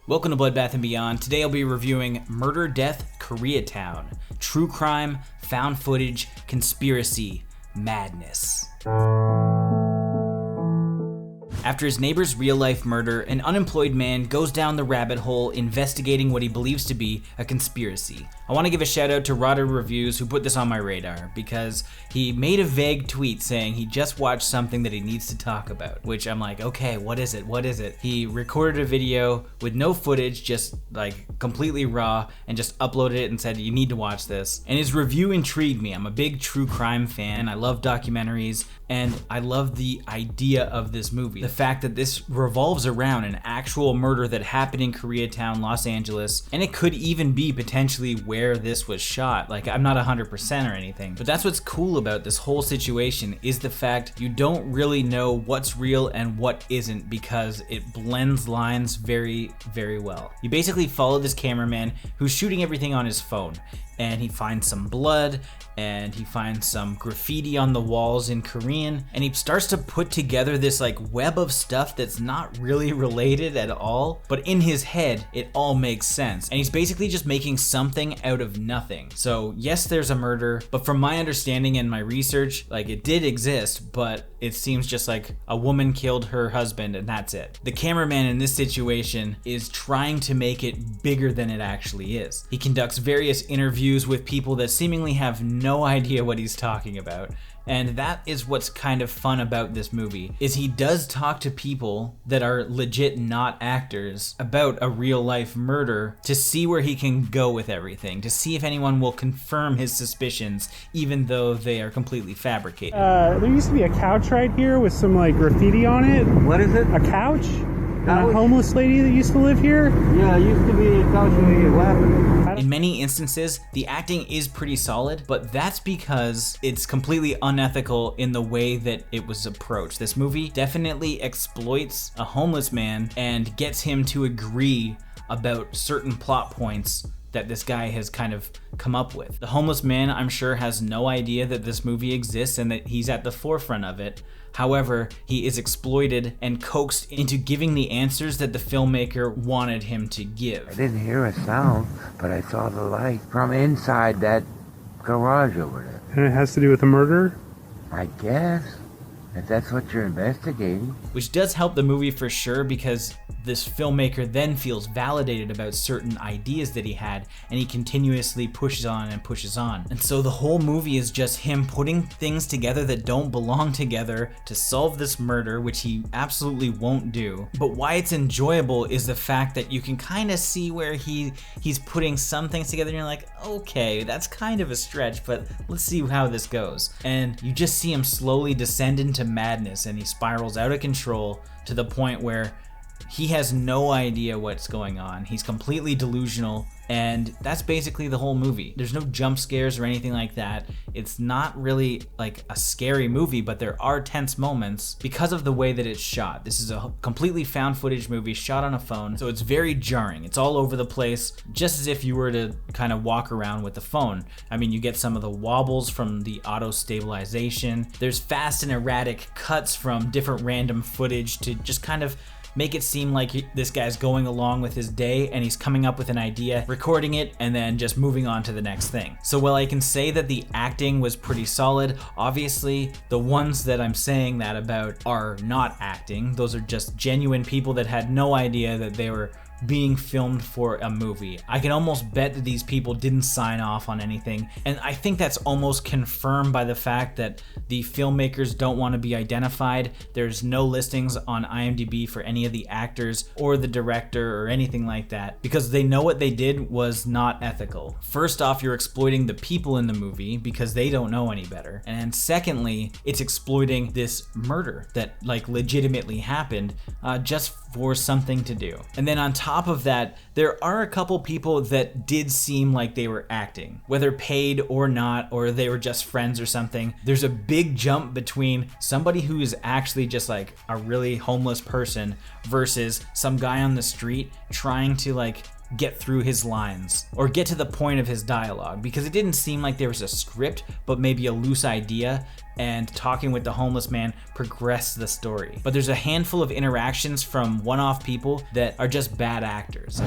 Welcome to Bloodbath and Beyond. Today I'll be reviewing Murder Death Koreatown. True crime, found footage, conspiracy, madness. After his neighbor's real-life murder, an unemployed man goes down the rabbit hole investigating what he believes to be a conspiracy. I want to give a shout out to Rodder Reviews who put this on my radar because he made a vague tweet saying he just watched something that he needs to talk about, which I'm like, okay, what is it? What is it? He recorded a video with no footage, just like completely raw, and just uploaded it and said, you need to watch this. And his review intrigued me. I'm a big true crime fan. I love documentaries and I love the idea of this movie. The fact that this revolves around an actual murder that happened in Koreatown, Los Angeles, and it could even be potentially where this was shot. Like, I'm not 100% or anything, but that's what's cool about this whole situation is the fact you don't really know what's real and what isn't because it blends lines very, very well. You basically follow this cameraman who's shooting everything on his phone, and he finds some blood and he finds some graffiti on the walls in Korean, and he starts to put together this like web of stuff that's not really related at all, but in his head it all makes sense, and he's basically just making something out of nothing. So yes, there's a murder, but from my understanding and my research, like, it did exist, but it seems just like a woman killed her husband and that's it. The cameraman in this situation is trying to make it bigger than it actually is. He conducts various interviews with people that seemingly have no idea what he's talking about. And that is what's kind of fun about this movie, is he does talk to people that are legit not actors about a real life murder to see where he can go with everything, to see if anyone will confirm his suspicions, even though they are completely fabricated. There used to be a couch right here with some like graffiti on it. What is it? A couch? And a homeless lady that used to live here? Yeah, it used to be a couch where you laughed. In many instances, the acting is pretty solid, but that's because it's completely unethical in the way that it was approached. This movie definitely exploits a homeless man and gets him to agree about certain plot points that this guy has kind of come up with. The homeless man, I'm sure, has no idea that this movie exists and that he's at the forefront of it. However, he is exploited and coaxed into giving the answers that the filmmaker wanted him to give. I didn't hear a sound, but I saw the light from inside that garage over there. And it has to do with a murder? I guess, if that's what you're investigating. Which does help the movie for sure, because this filmmaker then feels validated about certain ideas that he had, and he continuously pushes on and pushes on. And so the whole movie is just him putting things together that don't belong together to solve this murder, which he absolutely won't do. But why it's enjoyable is the fact that you can kind of see where he's putting some things together and you're like, okay, that's kind of a stretch, but let's see how this goes. And you just see him slowly descend into madness, and he spirals out of control to the point where he has no idea what's going on. He's completely delusional, and that's basically the whole movie. There's no jump scares or anything like that. It's not really like a scary movie, but there are tense moments because of the way that it's shot. This is a completely found footage movie shot on a phone, so it's very jarring. It's all over the place, just as if you were to kind of walk around with the phone. I mean, you get some of the wobbles from the auto stabilization. There's fast and erratic cuts from different random footage to just kind of make it seem like this guy's going along with his day and he's coming up with an idea, recording it, and then just moving on to the next thing. So while I can say that the acting was pretty solid, obviously the ones that I'm saying that about are not acting. Those are just genuine people that had no idea that they were being filmed for a movie. I can almost bet that these people didn't sign off on anything, and I think that's almost confirmed by the fact that the filmmakers don't want to be identified. There's no listings on IMDb for any of the actors or the director or anything like that, because they know what they did was not ethical. First off, you're exploiting the people in the movie because they don't know any better, and secondly, it's exploiting this murder that like legitimately happened just for something to do. And then on top of that, there are a couple people that did seem like they were acting, whether paid or not, or they were just friends or something. There's a big jump between somebody who is actually just like a really homeless person versus some guy on the street trying to like get through his lines or get to the point of his dialogue, because it didn't seem like there was a script, but maybe a loose idea and talking with the homeless man progress the story. But there's a handful of interactions from one-off people that are just bad actors.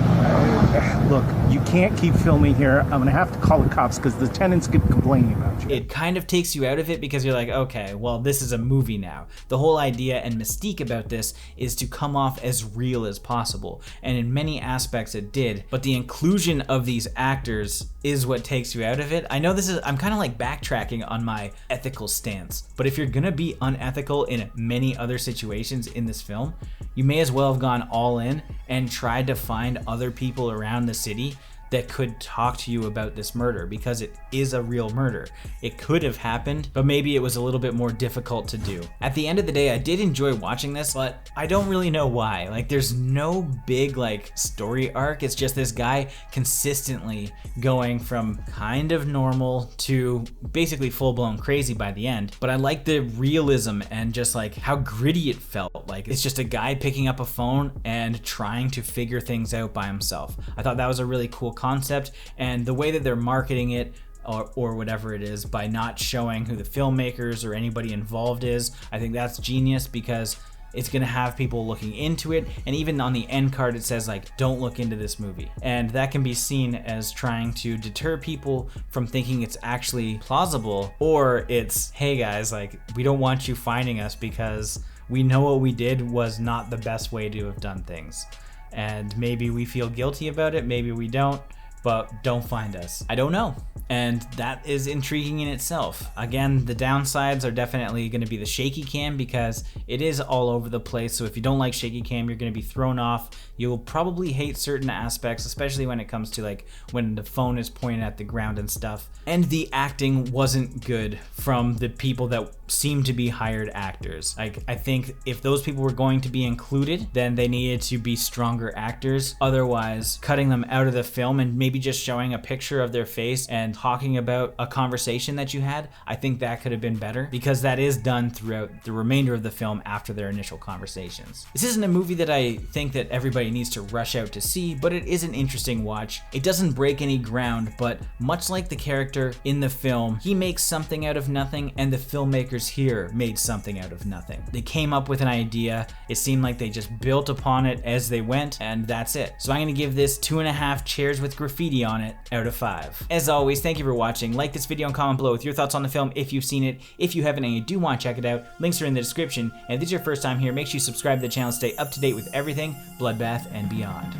Look, you can't keep filming here. I'm gonna have to call the cops because the tenants keep complaining about you. It kind of takes you out of it because you're like, okay, well, this is a movie now. The whole idea and mystique about this is to come off as real as possible. And in many aspects it did, but the inclusion of these actors is what takes you out of it. I know I'm kind of like backtracking on my ethical stance, but if you're gonna be unethical in many other situations in this film, you may as well have gone all in and tried to find other people around the city that could talk to you about this murder, because it is a real murder. It could have happened, but maybe it was a little bit more difficult to do. At the end of the day, I did enjoy watching this, but I don't really know why. Like, there's no big like story arc. It's just this guy consistently going from kind of normal to basically full-blown crazy by the end. But I like the realism and just like how gritty it felt. Like, it's just a guy picking up a phone and trying to figure things out by himself. I thought that was a really cool concept, and the way that they're marketing it or whatever it is by not showing who the filmmakers or anybody involved is, I think that's genius, because it's gonna have people looking into it. And even on the end card it says like, don't look into this movie, and that can be seen as trying to deter people from thinking it's actually plausible, or it's, hey guys, like, we don't want you finding us because we know what we did was not the best way to have done things. And maybe we feel guilty about it, maybe we don't, but don't find us. I don't know. And that is intriguing in itself. Again, the downsides are definitely gonna be the shaky cam, because it is all over the place. So if you don't like shaky cam, you're gonna be thrown off. You'll probably hate certain aspects, especially when it comes to like when the phone is pointed at the ground and stuff. And the acting wasn't good from the people that seem to be hired actors. Like, I think if those people were going to be included, then they needed to be stronger actors. Otherwise, cutting them out of the film and maybe just showing a picture of their face and talking about a conversation that you had, I think that could have been better, because that is done throughout the remainder of the film after their initial conversations. This isn't a movie that I think that everybody needs to rush out to see, but it is an interesting watch. It doesn't break any ground, but much like the character in the film, he makes something out of nothing, and the filmmakers here made something out of nothing. They came up with an idea, it seemed like they just built upon it as they went, and that's it. So I'm gonna give this 2.5 chairs with graffiti on it out of 5. As always, thank you for watching. Like this video and comment below with your thoughts on the film if you've seen it. If you haven't and you do want to check it out, links are in the description. And if this is your first time here, make sure you subscribe to the channel to stay up to date with everything Bloodbath and beyond.